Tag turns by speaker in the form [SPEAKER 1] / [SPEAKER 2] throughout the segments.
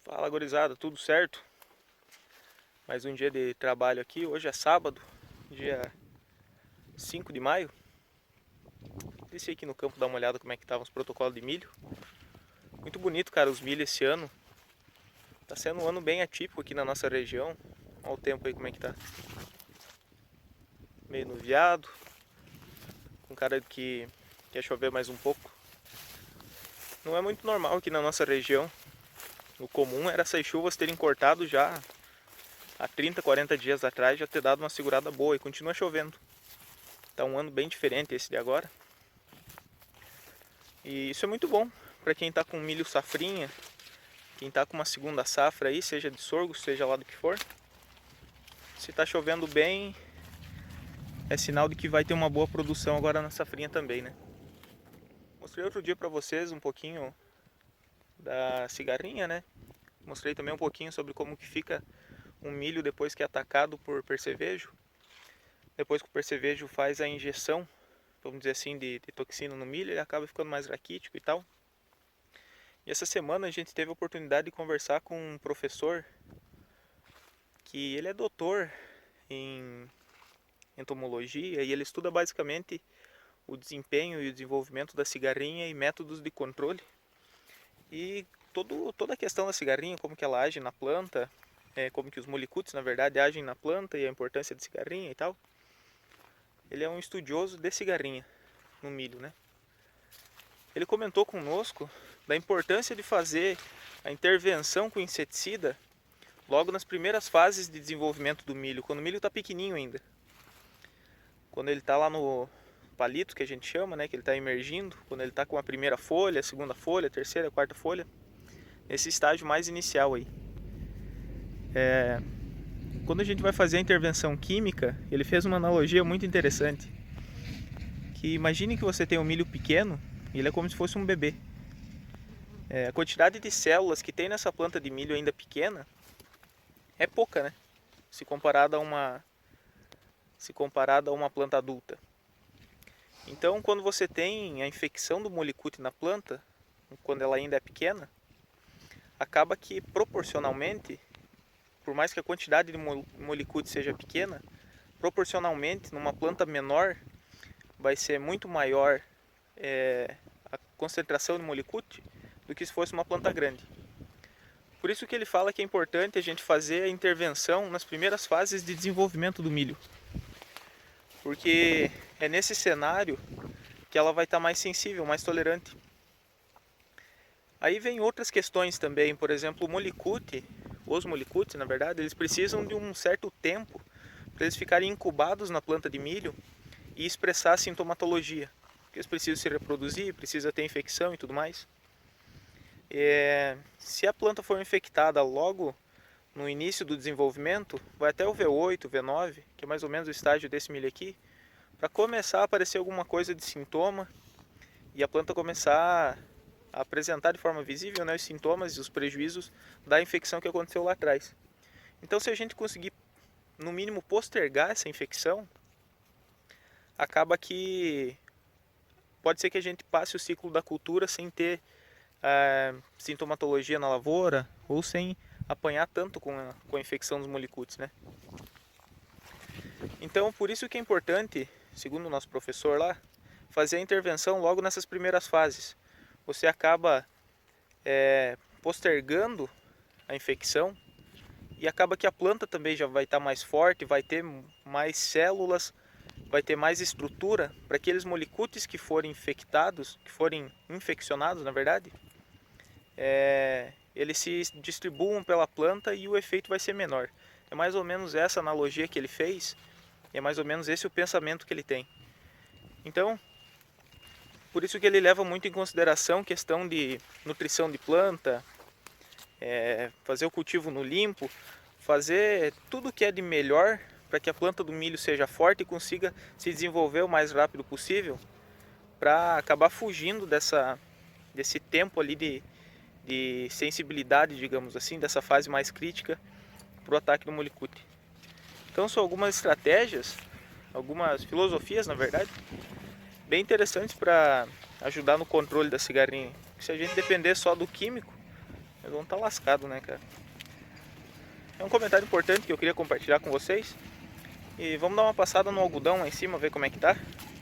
[SPEAKER 1] Fala, gurizada, tudo certo? Mais um dia de trabalho aqui. Hoje é sábado, dia 5 de maio. Desci aqui no campo dar uma olhada como é que estavam os protocolos de milho. Muito bonito, cara, os milho esse ano. Tá sendo um ano bem atípico aqui na nossa região. Olha o tempo aí como é que tá. Meio nuviado, com cara de que quer chover mais um pouco. Não é muito normal aqui na nossa região. O comum era essas chuvas terem cortado já há 30, 40 dias atrás, já ter dado uma segurada boa e continua chovendo. Tá um ano bem diferente esse de agora. E isso é muito bom para quem está com milho safrinha, quem está com uma segunda safra aí, seja de sorgo, seja lá do que for. Se está chovendo bem, é sinal de que vai ter uma boa produção agora na safrinha também, né? Mostrei outro dia para vocês um pouquinho da cigarrinha, né? Mostrei também um pouquinho sobre como que fica um milho depois que é atacado por percevejo. Depois que o percevejo faz a injeção, vamos dizer assim, de toxina no milho, ele acaba ficando mais raquítico e tal. E essa semana a gente teve a oportunidade de conversar com um professor que ele é doutor em entomologia e ele estuda basicamente o desempenho e o desenvolvimento da cigarrinha e métodos de controle. E toda a questão da cigarrinha, como que ela age na planta, como que os molicutes na verdade agem na planta e a importância de cigarrinha e tal. Ele é um estudioso de cigarrinha no milho, né? Ele comentou conosco da importância de fazer a intervenção com inseticida logo nas primeiras fases de desenvolvimento do milho, quando o milho está pequenininho ainda. Quando ele está lá no palito, que a gente chama, né, que ele está emergindo, quando ele está com a primeira folha, a segunda folha, a terceira, a quarta folha, nesse estágio mais inicial aí. Quando a gente vai fazer a intervenção química, ele fez uma analogia muito interessante. Que imagine que você tem um milho pequeno e ele é como se fosse um bebê. A quantidade de células que tem nessa planta de milho ainda pequena é pouca, né? Se comparada a uma planta adulta. Então, quando você tem a infecção do molicute na planta, quando ela ainda é pequena, acaba que proporcionalmente, por mais que a quantidade de molicute seja pequena, proporcionalmente, numa planta menor, vai ser muito maior a concentração de molicute do que se fosse uma planta grande. Por isso que ele fala que é importante a gente fazer a intervenção nas primeiras fases de desenvolvimento do milho. Porque é nesse cenário que ela vai estar mais sensível, mais tolerante. Aí vem outras questões também, por exemplo, os molicutes, na verdade, eles precisam de um certo tempo para eles ficarem incubados na planta de milho e expressar a sintomatologia. Porque eles precisam se reproduzir, precisa ter infecção e tudo mais. Se a planta for infectada logo no início do desenvolvimento, vai até o V8, V9, que é mais ou menos o estágio desse milho aqui, para começar a aparecer alguma coisa de sintoma e a planta começar a apresentar de forma visível, né, os sintomas e os prejuízos da infecção que aconteceu lá atrás. Então, se a gente conseguir, no mínimo, postergar essa infecção, acaba que pode ser que a gente passe o ciclo da cultura sem ter sintomatologia na lavoura ou sem apanhar tanto com a infecção dos molicutes, né? Então, por isso que é importante, segundo o nosso professor lá, fazer a intervenção logo nessas primeiras fases. Você acaba postergando a infecção e acaba que a planta também já vai estar mais forte, vai ter mais células, vai ter mais estrutura para aqueles molicutes que forem infectados, que forem infeccionados, na verdade, eles se distribuam pela planta e o efeito vai ser menor. É mais ou menos essa analogia que ele fez, é mais ou menos esse o pensamento que ele tem. Então, por isso que ele leva muito em consideração questão de nutrição de planta, fazer o cultivo no limpo, fazer tudo que é de melhor para que a planta do milho seja forte e consiga se desenvolver o mais rápido possível, para acabar fugindo desse tempo ali de sensibilidade, digamos assim, dessa fase mais crítica para o ataque do molicute. Então são algumas estratégias, algumas filosofias, na verdade, bem interessantes para ajudar no controle da cigarrinha. Se a gente depender só do químico, Eles vão estar lascados, né, cara? É um comentário importante que eu queria compartilhar com vocês. E vamos dar uma passada no algodão lá em cima, ver como é que tá.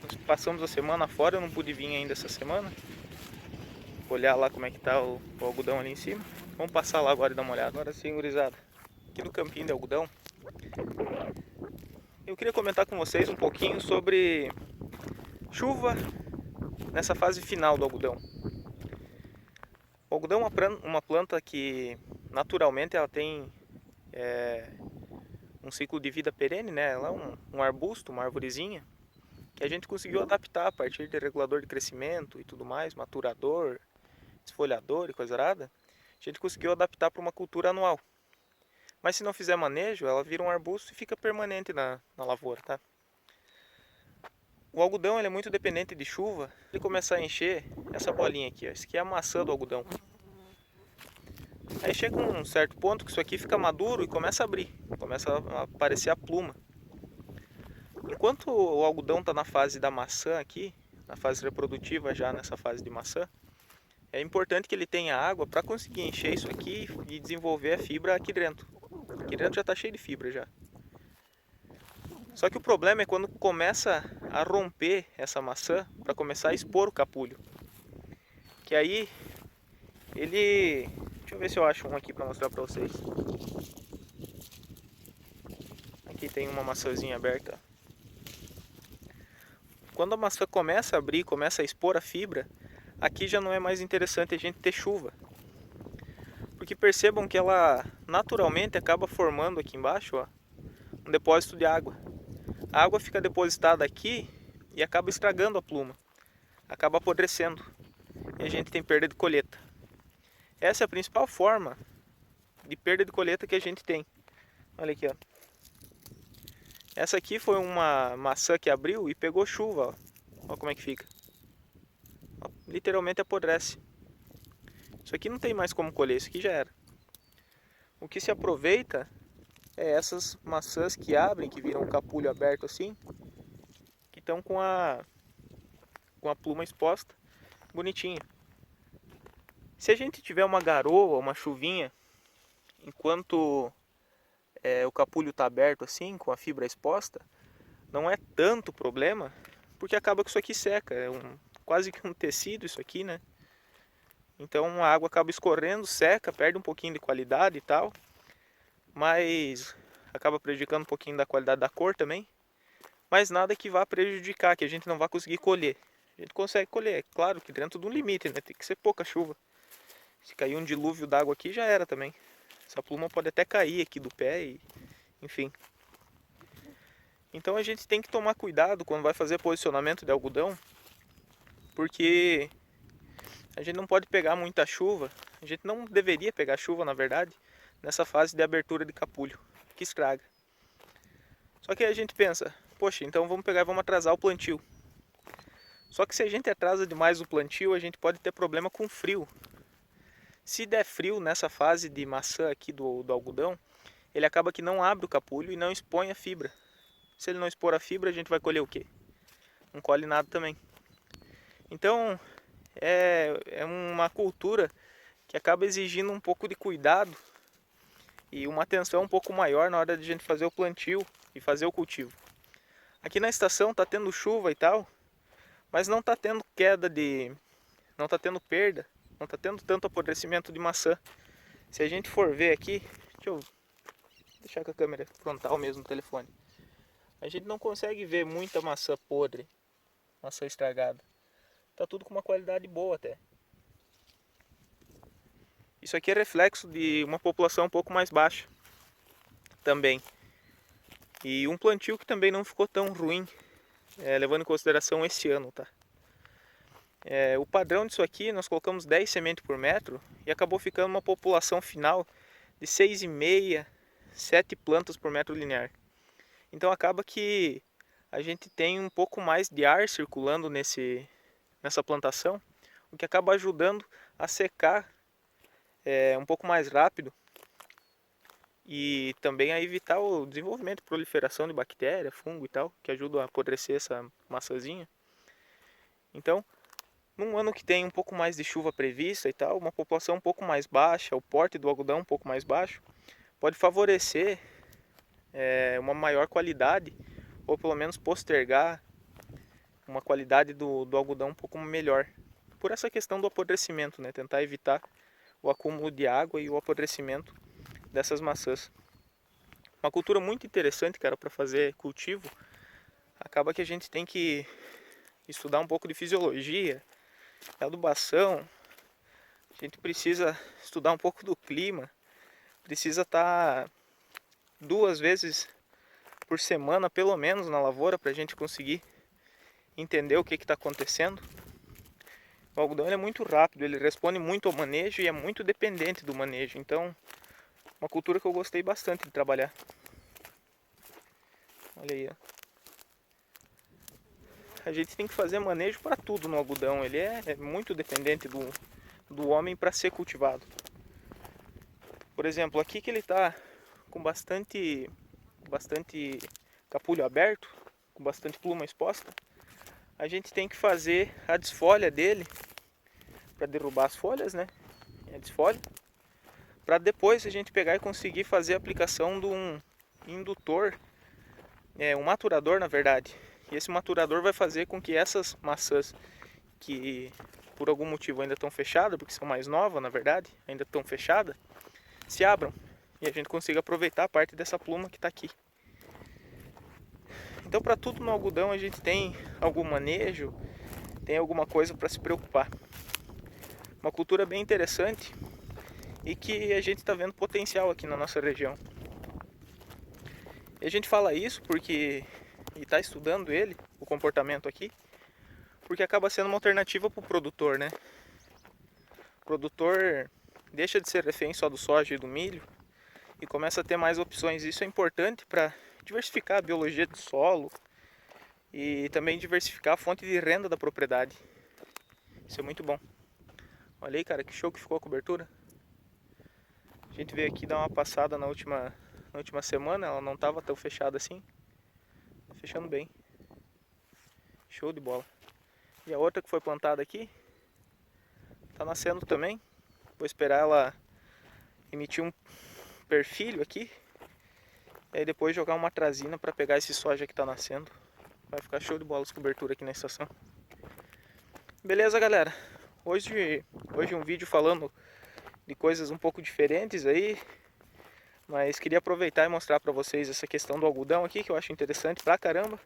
[SPEAKER 1] Nós passamos a semana fora, eu não pude vir ainda essa semana. Olhar lá como é que tá o algodão ali em cima. Vamos passar lá agora e dar uma olhada. Agora sim, gurizada. Aqui no campinho de algodão, eu queria comentar com vocês um pouquinho sobre chuva nessa fase final do algodão. O algodão é uma planta que naturalmente ela tem um ciclo de vida perene, né? Ela é um arbusto, uma arvorezinha, que a gente conseguiu adaptar a partir de regulador de crescimento e tudo mais, maturador, esfoliador e coisa arada. A gente conseguiu adaptar para uma cultura anual. Mas se não fizer manejo, ela vira um arbusto e fica permanente na lavoura, tá? O algodão ele é muito dependente de chuva. Ele começar a encher essa bolinha aqui, ó. Isso aqui é a maçã do algodão. Aí chega um certo ponto que isso aqui fica maduro e começa a abrir, começa a aparecer a pluma. Enquanto o algodão está na fase da maçã aqui, na fase reprodutiva já nessa fase de maçã, é importante que ele tenha água para conseguir encher isso aqui e desenvolver a fibra aqui dentro. Aqui dentro já está cheio de fibra já. Só que o problema é quando começa a romper essa maçã para começar a expor o capulho. Que aí ele... Deixa eu ver se eu acho um aqui para mostrar para vocês. Aqui tem uma maçãzinha aberta. Quando a maçã começa a abrir, começa a expor a fibra, aqui já não é mais interessante a gente ter chuva. Porque percebam que ela naturalmente acaba formando aqui embaixo, ó, um depósito de água. A água fica depositada aqui e acaba estragando a pluma. Acaba apodrecendo. E a gente tem perda de colheita. Essa é a principal forma de perda de colheita que a gente tem. Olha aqui, ó. Essa aqui foi uma maçã que abriu e pegou chuva, ó. Olha como é que fica. Ó, literalmente apodrece. Isso aqui não tem mais como colher, isso aqui já era. O que se aproveita é essas maçãs que abrem, que viram um capulho aberto assim, que estão com a pluma exposta, bonitinho. Se a gente tiver uma garoa, uma chuvinha, enquanto o capulho está aberto assim, com a fibra exposta, não é tanto problema, porque acaba que isso aqui seca, quase que um tecido isso aqui, né? Então a água acaba escorrendo, seca, perde um pouquinho de qualidade e tal, mas acaba prejudicando um pouquinho da qualidade da cor também, mas nada que vá prejudicar, que a gente não vá conseguir colher. A gente consegue colher, é claro que dentro de um limite, né? Tem que ser pouca chuva. Se cair um dilúvio d'água aqui já era também. Essa pluma pode até cair aqui do pé e enfim. Então a gente tem que tomar cuidado quando vai fazer posicionamento de algodão, porque a gente não pode pegar muita chuva, a gente não deveria pegar chuva na verdade, nessa fase de abertura de capulho, que estraga. Só que a gente pensa, poxa, então vamos pegar e vamos atrasar o plantio. Só que se a gente atrasa demais o plantio, a gente pode ter problema com frio. Se der frio nessa fase de maçã aqui do algodão, ele acaba que não abre o capulho e não expõe a fibra. Se ele não expor a fibra, a gente vai colher o quê? Não colhe nada também. Então, é uma cultura que acaba exigindo um pouco de cuidado e uma atenção um pouco maior na hora de a gente fazer o plantio e fazer o cultivo. Aqui na estação está tendo chuva e tal, mas não está tendo não está tendo perda, não está tendo tanto apodrecimento de maçã. Se a gente for ver aqui, deixa eu deixar com a câmera frontal mesmo no telefone. A gente não consegue ver muita maçã podre, maçã estragada. Tá tudo com uma qualidade boa até. Isso aqui é reflexo de uma população um pouco mais baixa também. E um plantio que também não ficou tão ruim, levando em consideração esse ano, tá? O padrão disso aqui, nós colocamos 10 sementes por metro e acabou ficando uma população final de 6,5, 7 plantas por metro linear. Então acaba que a gente tem um pouco mais de ar circulando nessa plantação, o que acaba ajudando a secar um pouco mais rápido e também a evitar o desenvolvimento e proliferação de bactéria, fungo e tal, que ajudam a apodrecer essa maçãzinha. Então, Num ano que tem um pouco mais de chuva prevista e tal, uma população um pouco mais baixa, o porte do algodão um pouco mais baixo, pode favorecer uma maior qualidade, ou pelo menos postergar uma qualidade do algodão um pouco melhor. Por essa questão do apodrecimento, né? Tentar evitar o acúmulo de água e o apodrecimento dessas maçãs. Uma cultura muito interessante, cara, para fazer cultivo. Acaba que a gente tem que estudar um pouco de fisiologia, adubação. A gente precisa estudar um pouco do clima. Precisa estar 2 vezes por semana, pelo menos, na lavoura, para a gente conseguir entender o que está acontecendo. O algodão é muito rápido, ele responde muito ao manejo e é muito dependente do manejo. Então, uma cultura que eu gostei bastante de trabalhar. Olha aí, ó. A gente tem que fazer manejo para tudo no algodão. Ele é muito dependente do homem para ser cultivado. Por exemplo, aqui que ele está com bastante capulho aberto, com bastante pluma exposta, a gente tem que fazer a desfolha dele para derrubar as folhas, né? A desfolha, para depois a gente pegar e conseguir fazer a aplicação de um indutor, um maturador na verdade. E esse maturador vai fazer com que essas maçãs que por algum motivo ainda estão fechadas, porque são mais novas na verdade, ainda estão fechadas, se abram e a gente consiga aproveitar a parte dessa pluma que está aqui. Então, para tudo no algodão a gente tem algum manejo, tem alguma coisa para se preocupar. Uma cultura bem interessante e que a gente está vendo potencial aqui na nossa região. E a gente fala isso porque e está estudando ele, o comportamento aqui, porque acaba sendo uma alternativa para o produtor, né? O produtor deixa de ser refém só do soja e do milho e começa a ter mais opções. Isso é importante para diversificar a biologia do solo e também diversificar a fonte de renda da propriedade. Isso é muito bom. Olha aí, cara, que show que ficou a cobertura. A gente veio aqui dar uma passada na última semana, ela não estava tão fechada assim. Tá fechando bem. Show de bola. E a outra que foi plantada aqui, tá nascendo também. Vou esperar ela emitir um perfilho aqui. E aí depois jogar uma trazina para pegar esse soja que tá nascendo. Vai ficar show de bola as coberturas aqui na estação. Beleza, galera? Hoje um vídeo falando de coisas um pouco diferentes aí. Mas queria aproveitar e mostrar para vocês essa questão do algodão aqui, que eu acho interessante pra caramba.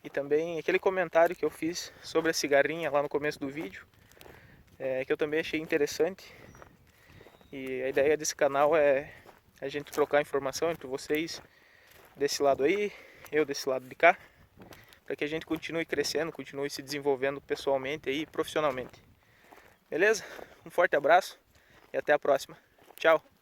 [SPEAKER 1] E também aquele comentário que eu fiz sobre a cigarrinha lá no começo do vídeo, que eu também achei interessante. E a ideia desse canal é a gente trocar informação entre vocês desse lado aí, eu desse lado de cá, para que a gente continue crescendo, continue se desenvolvendo pessoalmente e profissionalmente. Beleza? Um forte abraço e até a próxima. Tchau!